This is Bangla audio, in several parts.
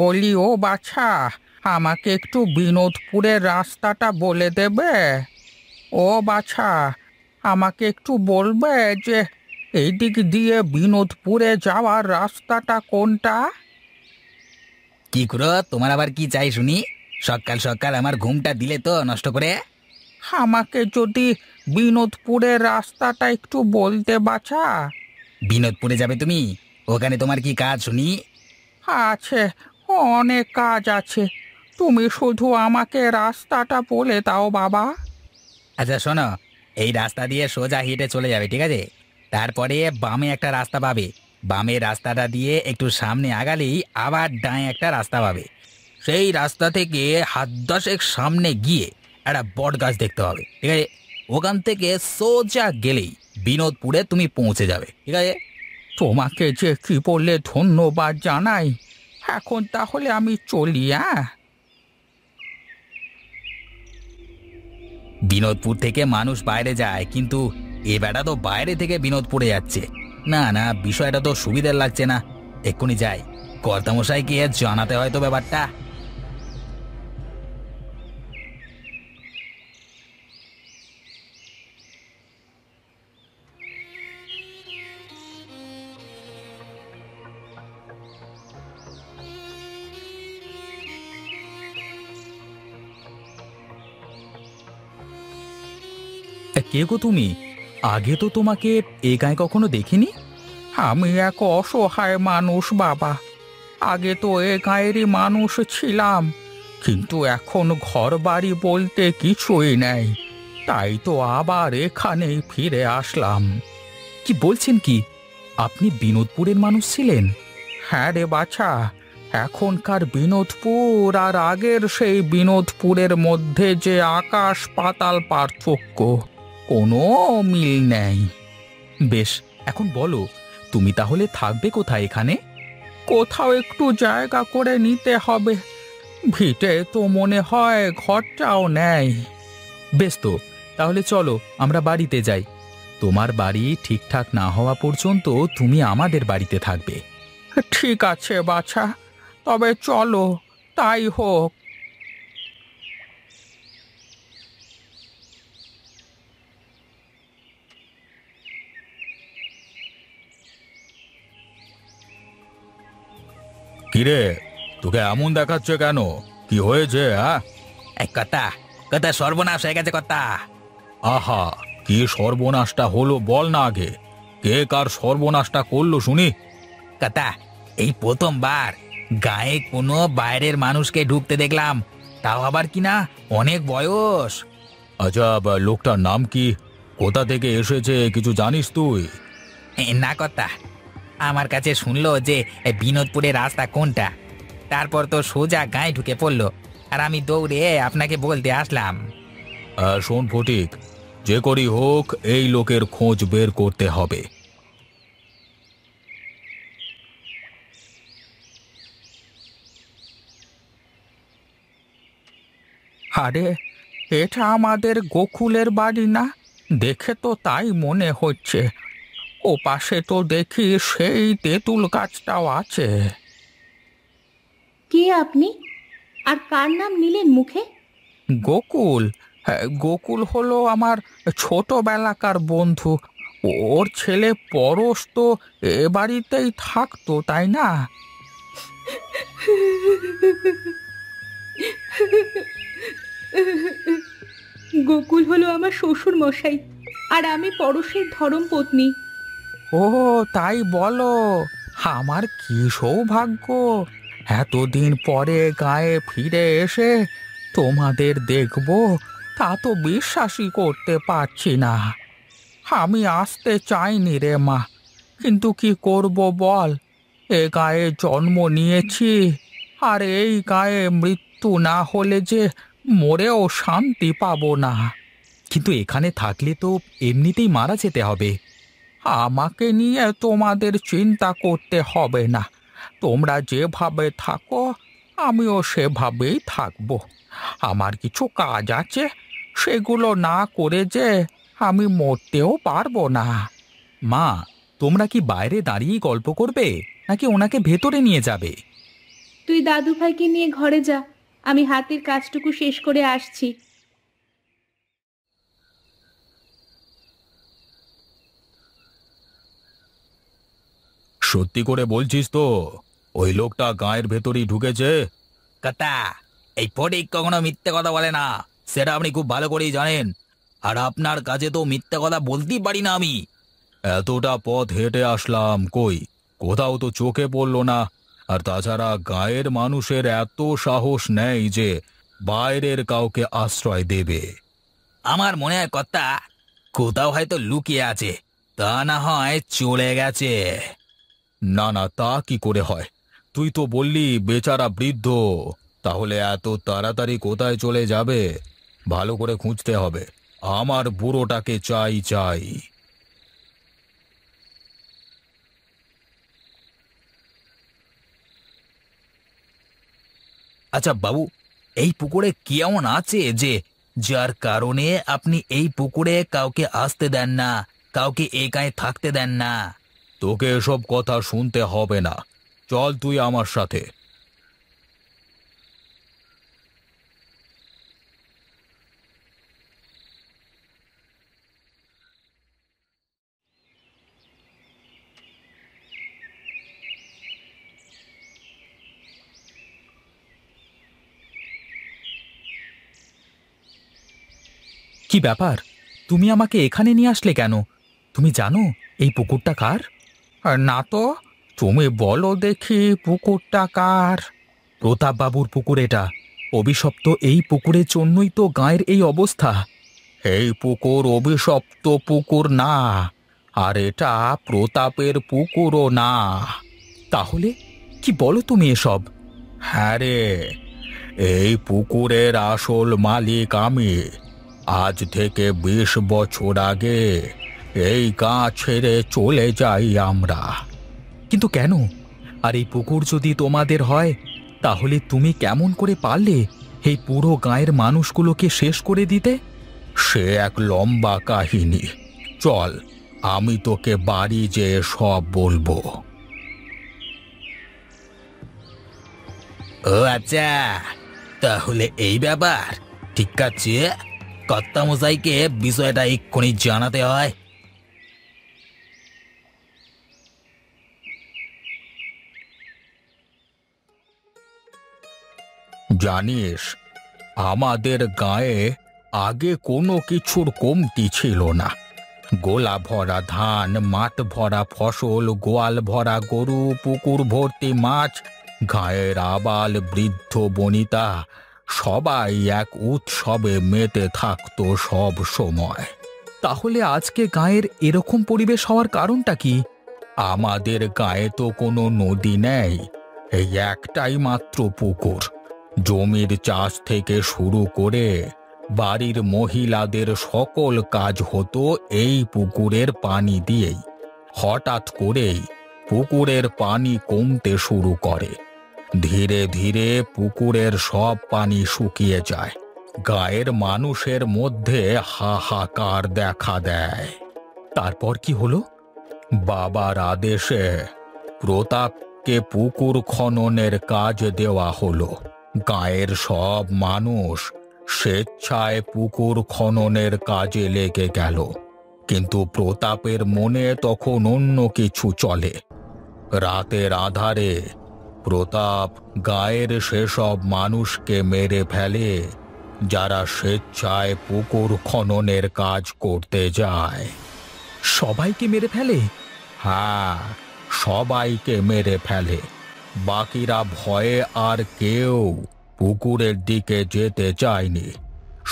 বলি ও বাছা, আমাকে একটু বিনোদপুরের রাস্তাটা বলে দেবে? ও বাছা, আমাকে একটু বলবে যে এই দিক দিয়ে বিনোদপুরে যাওয়ার রাস্তাটা কোনটা? কি করো তোমার আবার কি চাই শুনি? সকাল সকাল আমার ঘুমটা দিলে তো নষ্ট করে। আমাকে যদি বিনোদপুরের রাস্তাটা একটু বলতে বাছা। বিনোদপুরে যাবে তুমি? ওখানে তোমার কি কাজ শুনি? আছে, অনেক কাজ আছে। তুমি শুধু আমাকে রাস্তাটা বলে দাও বাবা। আচ্ছা শোনো, এই রাস্তা দিয়ে সোজা হেঁটে চলে যাবে, ঠিক আছে? তারপরে বামে একটা রাস্তা পাবে। বামে রাস্তাটা দিয়ে একটু সামনে আগালেই আবার ডাঁয়ে একটা রাস্তা পাবে। সেই রাস্তা থেকে হাত দশেক সামনে গিয়ে একটা বট গাছ দেখতে হবে, ঠিক আছে? ওখান থেকে সোজা গেলেই বিনোদপুরে তুমি পৌঁছে যাবে, ঠিক আছে? তোমাকে যে কি বললে ধন্যবাদ জানাই। এখন তাহলে আমি চলি, হ্যাঁ? বিনোদপুর থেকে মানুষ বাইরে যায়, কিন্তু এ বেটা তো বাইরে থেকে বিনোদপুরে যাচ্ছে। না না, বিষয়টা তো সুবিধার লাগছে না। এক্ষুনি যাই, কর্তামশাইকে জানাতে হয়তো ব্যাপারটা। কে গো তুমি? আগে তো তোমাকে এ গায়ে কখনো দেখিনি। আমি এক অসহায় মানুষ বাবা। আগে তো এ গায়েরই মানুষ ছিলাম, কিন্তু এখন ঘর বাড়ি বলতে কিছুই নেই। তাই তো আবার এখানেই ফিরে আসলাম। কি বলছেন কি? আপনি বিনোদপুরের মানুষ ছিলেন? হ্যাঁ রে বাছা, এখনকার বিনোদপুর আর আগের সেই বিনোদপুরের মধ্যে যে আকাশ পাতাল পার্থক্য, কোনো মিল নেই। বেশ, এখন বলো, তুমি তাহলে থাকবে কোথায় এখানে? কোথাও একটু জায়গা করে নিতে হবে। ভিটে তো মনে হয় ঘরটাও নেই। বেশ তো, তাহলে চলো আমরা বাড়িতে যাই। তোমার বাড়ি ঠিকঠাক না হওয়া পর্যন্ত তুমি আমাদের বাড়িতে থাকবে। ঠিক আছে বাছা, তবে চলো, তাই হোক। কিরে, তোকে এমন দেখাচ্ছে কেন? কি হয়েছে? এক কথা, কথা সর্বনাশ হয়ে গেছে কথা। আহা, কি সর্বনাশটা হলো বল না আগে। কে কার সর্বনাশটা করলো শুনি। কথা, এই প্রথমবার গায়ে কোনো বাইরের মানুষকে ঢুকতে দেখলাম, তাও আবার কিনা অনেক বয়স। আচ্ছা, লোকটার নাম কি? কোথা থেকে এসেছে কিছু জানিস তুই? না কথা, আমার কাছে শুনলো যে বিনোদপুরের রাস্তা কোনটা, তারপর তো সোজা গায়ে ঢুকে পড়লো, আর আমি দৌড়ে আপনাকে বলতে আসলাম। শোন ফটিক, যে করি হোক এই লোকের খোঁজ বের করতে হবে। আরে, এটা আমাদের গোকুলের বাড়ি না? দেখে তো তাই মনে হচ্ছে। ও পাশে তো দেখি সেই তেঁতুল গাছটাও আছে। কে আপনি? আর কার নাম নিলেন মুখে? গোকুল? হ্যাঁ, গোকুল হলো আমার ছোটবেলাকার বন্ধু। ওর ছেলে পরশ তো এ বাড়িতেই থাকতো, তাই না? গোকুল হলো আমার শ্বশুর মশাই, আর আমি পরশের ধর্মপত্নী। ও, তাই বলো? আমার কি সৌভাগ্য! এতদিন পরে গায়ে ফিরে এসে তোমাদের দেখবো, তা তো বিশ্বাসই করতে পারছি না। আমি আসতে চাইনি রে মা, কিন্তু কি করব বল। এ গায়ে জন্ম নিয়েছি, আর এই গায়ে মৃত্যু না হলে যে মরেও শান্তি পাবো না। কিন্তু এখানে থাকলে তো এমনিতেই মারা যেতে হবে। আমাকে নিয়ে তোমাদের চিন্তা করতে হবে না। তোমরা যেভাবে থাকো আমিও সেভাবেই থাকবো। আমার কিছু কাজ আছে, সেগুলো না করে যে আমি মরতেও পারবো না। মা, তোমরা কি বাইরে দাঁড়িয়েই গল্প করবে, নাকি ওনাকে ভেতরে নিয়ে যাবে? তুই দাদু ভাইকে নিয়ে ঘরে যা, আমি হাতের কাজটুকু শেষ করে আসছি। সত্যি করে বলছিস তো ওই লোকটা গায়ের ভেতরই ঢুকেছে? কথা, এই ফটিক কখনো মিথ্যে কথা বলে না, সেটা আপনি খুব ভালো করেই জানেন। আর আপনার কাছে তো মিথ্যে কথা বলতেই পারি না আমি। এতটা পথ হেঁটে আসলাম, কই কোথাও তো চোখে পড়লো না। আর তাছাড়া গায়ের মানুষের এত সাহস নেই যে বাইরের কাউকে আশ্রয় দেবে। আমার মনে হয় কথা কোথাও হয়তো লুকিয়ে আছে, তা না হয় চলে গেছে। না না, তা কি করে হয়? তুই তো বললি বেচারা বৃদ্ধ, তাহলে এত তাড়াতাড়ি কোথায় চলে যাবে? ভালো করে খুঁজতে হবে। আমার বুড়োটাকে চাই চাই। আচ্ছা বাবু, এই পুকুরে কি এমন আছে যে যার কারণে আপনি এই পুকুরে কাউকে আসতে দেন না, কাউকে একাই থাকতে দেন না? তোকে এসব কথা শুনতে হবে না, চল তুই আমার সাথে। কি ব্যাপার, তুমি আমাকে এখানে নিয়ে আসলে কেন? তুমি জানো এই পুকুরটা কার? না তো, তুমি বলো দেখি পুকুরটা কার? প্রতাপবাবুর পুকুর এটা। অভিশপ্ত এই পুকুরের জন্যই তো গাঁয়ের এই অবস্থা। এই পুকুর অভিশপ্ত পুকুর না, আর এটা প্রতাপের পুকুরও না। তাহলে কি বলো তুমি এসব? হ্যাঁ রে, এই পুকুরের আসল মালিক আমি। আজ থেকে 20 বছর আগে এই গাঁ ছেড়ে চলে যাই আমরা। কিন্তু কেন? আর এই পুকুর যদি তোমাদের হয়, তাহলে তুমি কেমন করে পারলে এই পুরো গাঁয়ের মানুষগুলোকে শেষ করে দিতে? সে এক লম্বা কাহিনী, চল আমি তোকে বাড়ি যেয়ে সব বলবো। ও আচ্ছা, তাহলে এই ব্যাপার। ঠিক আছে, কর্তামশাইকে বিষয়টা এক্ষুনি জানাতে হয়। জানিস, আমাদের গায়ে আগে কোনো কিছুর কমতি ছিল না। গোলা ভরা ধান, মাঠ ভরা ফসল, গোয়াল ভরা গরু, পুকুর ভর্তি মাছ, গায়ের আবাল বৃদ্ধ বনিতা সবাই এক উৎসবে মেতে থাকতো সব সময়। তাহলে আজকে গায়ের এরকম পরিবেশ হওয়ার কারণটা কি? আমাদের গায়ে তো কোনো নদী নেই, এই একটাই মাত্র পুকুর। জমির চাষ থেকে শুরু করে বাড়ির মহিলাদের সকল কাজ হতো এই পুকুরের পানি দিয়েই। হঠাৎ করেই পুকুরের পানি কমতে শুরু করে। ধীরে ধীরে পুকুরের সব পানি শুকিয়ে যায়। গায়ের মানুষের মধ্যে হাহাকার দেখা দেয়। তারপর কি হলো? বাবার আদেশে প্রতাপকে পুকুর খননের কাজ দেওয়া হলো। গায়ের সব মানুষ স্বেচ্ছায় পুকুর খননের কাজে লেগে গেল। কিন্তু প্রতাপের মনে তখন অন্য কিছু চলে। রাতের আঁধারে প্রতাপ গায়ের সেসব মানুষকে মেরে ফেলে যারা স্বেচ্ছায় পুকুর খননের কাজ করতে যায়। সবাইকে মেরে ফেলে? হ্যাঁ, সবাইকে মেরে ফেলে। বাকিরা ভয়ে আর কেউ পুকুরের দিকে যেতে চায়নি।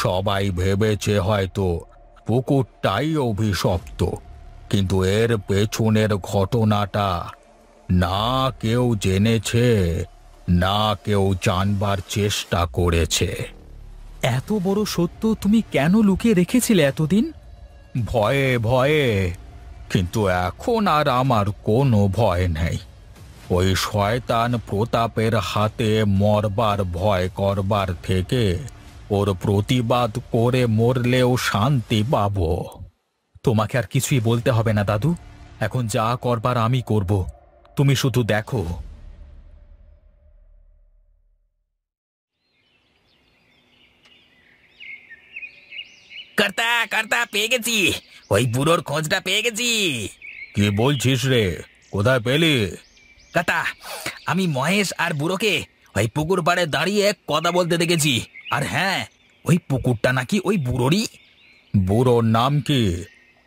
সবাই ভেবেছে হয়তো পুকুরটাই অভিশপ্ত, কিন্তু এর পেছনের ঘটনাটা না কেউ জেনেছে, না কেউ জানবার চেষ্টা করেছে। এত বড় সত্য তুমি কেন লুকিয়ে রেখেছিলে এতদিন? ভয়ে ভয়ে। কিন্তু এখন আর আমার কোনো ভয় নেই। ওই শয়তান প্রতাপের হাতে মরবার ভয় করবার থেকে ওর প্রতিবাদ করে মরলেও শান্তি পাব। তোমাকে আর কিছুই বলতে হবে না দাদু, এখন যা করবার আমি করব, তুমি শুধু দেখো। কর্তা কর্তা পেয়ে গেছি, ওই বুড়োর খোঁজটা পেয়ে গেছি। কি বলছিস রে? কোথায় পেলি? কর্তা, আমি মহেশ আর বুড়োকে ওই পুকুর পাড়ে দাঁড়িয়ে কথা বলতে দেখেছি। আর হ্যাঁ, ওই পুকুরটা নাকি ওই বুড়োরই। বুড়োর নাম কি?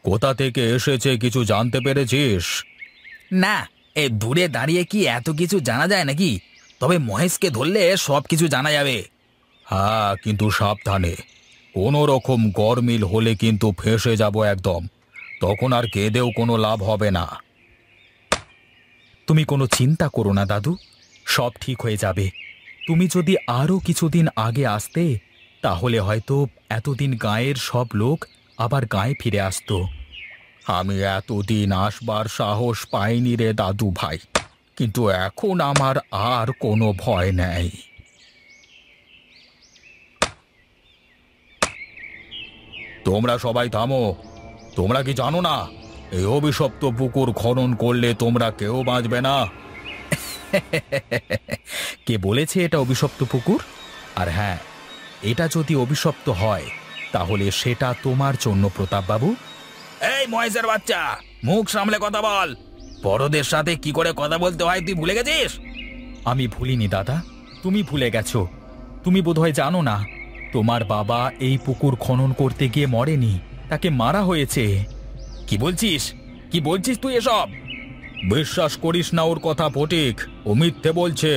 কোথা থেকে এসেছে কিছু জানতে পেরেছিস? না, এ দূরে দাঁড়িয়ে কি এত কিছু জানা যায় নাকি? তবে মহেশকে ধরলে সব কিছু জানা যাবে। হ্যাঁ, কিন্তু সাবধানে। কোনো রকম গরমিল হলে কিন্তু ফেঁসে যাব একদম। তখন আর কেঁদেও কোনো লাভ হবে না। তুমি কোনো চিন্তা করো না দাদু, সব ঠিক হয়ে যাবে। তুমি যদি আরও কিছুদিন আগে আসতে, তাহলে হয়তো এতদিন গাঁয়ের সব লোক আবার গাঁয়ে ফিরে আসতো। আমি এতদিন আসবার সাহস পাইনি রে দাদু ভাই, কিন্তু এখন আমার আর কোনো ভয় নেই। তোমরা সবাই থামো। তোমরা কি জানো না, এই অভিশপ্ত পুকুর খনন করলে তোমরা কেউ বাঁচবে না? কে বলেছে এটা অভিশপ্ত পুকুর? আর হ্যাঁ, এটা যদি অভিশপ্ত হয় তাহলে সেটা তোমার জন্য, প্রতাপবাবু। এই মহেশের বাচ্চা, মুখ সামলে কথা বল। বড়দের সাথে কি করে কথা বলতে হয় তুই ভুলে গেছিস? আমি ভুলিনি দাদা, তুমি ভুলে গেছো। তুমি বোধহয় জানো না, তোমার বাবা এই পুকুর খনন করতে গিয়ে মরেনি, তাকে মারা হয়েছে। কি বলছিস? কি বলছিস তুই এসব? বিশ্বাস করিস না ওর কথা ফটিক, ও মিথ্যে বলছে।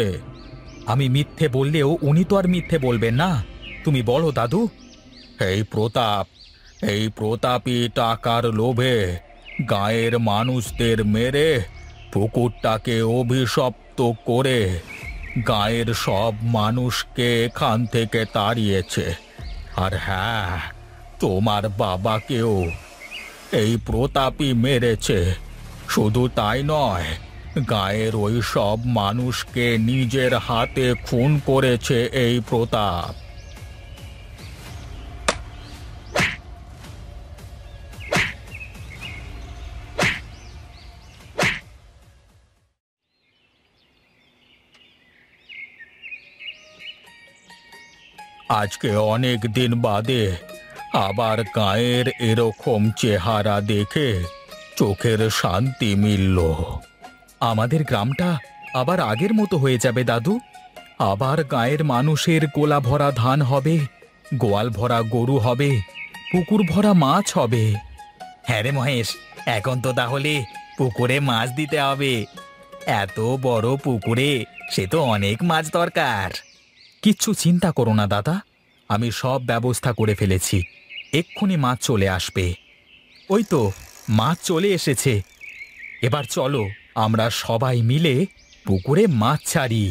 আমি মিথ্যে বললেও উনি তো আর মিথ্যে বলবেন না। তুমি বলো দাদু। এই প্রতাপই টাকার লোভে গাঁয়ের মানুষদের মেরে পুকুরটাকে অভিশপ্ত করে গাঁয়ের সব মানুষকে এখান থেকে তাড়িয়েছে। আর হ্যাঁ, তোমার বাবাকেও এই প্রতাপই মেরেছে। শুধু তাই নয়, গাঁয়ের ওই সব মানুষকে নিজের হাতে খুন করেছে এই প্রতাপ। আজকে অনেক দিন বাদে আবার গাঁয়ের এরকম চেহারা দেখে চোখের শান্তি মিলল। আমাদের গ্রামটা আবার আগের মতো হয়ে যাবে দাদু। আবার গাঁয়ের মানুষের গোলা ভরা ধান হবে, গোয়াল ভরা গরু হবে, পুকুর ভরা মাছ হবে। হ্যাঁ রে মহেশ, এখন তো তাহলে পুকুরে মাছ দিতে হবে। এত বড় পুকুরে সে তো অনেক মাছ দরকার। কিচ্ছু চিন্তা করো না দাদা, আমি সব ব্যবস্থা করে ফেলেছি। এক্ষুনি মাছ চলে আসবে। ওই তো মাছ চলে এসেছে। এবার চলো আমরা সবাই মিলে পুকুরে মাছ ছাড়ি।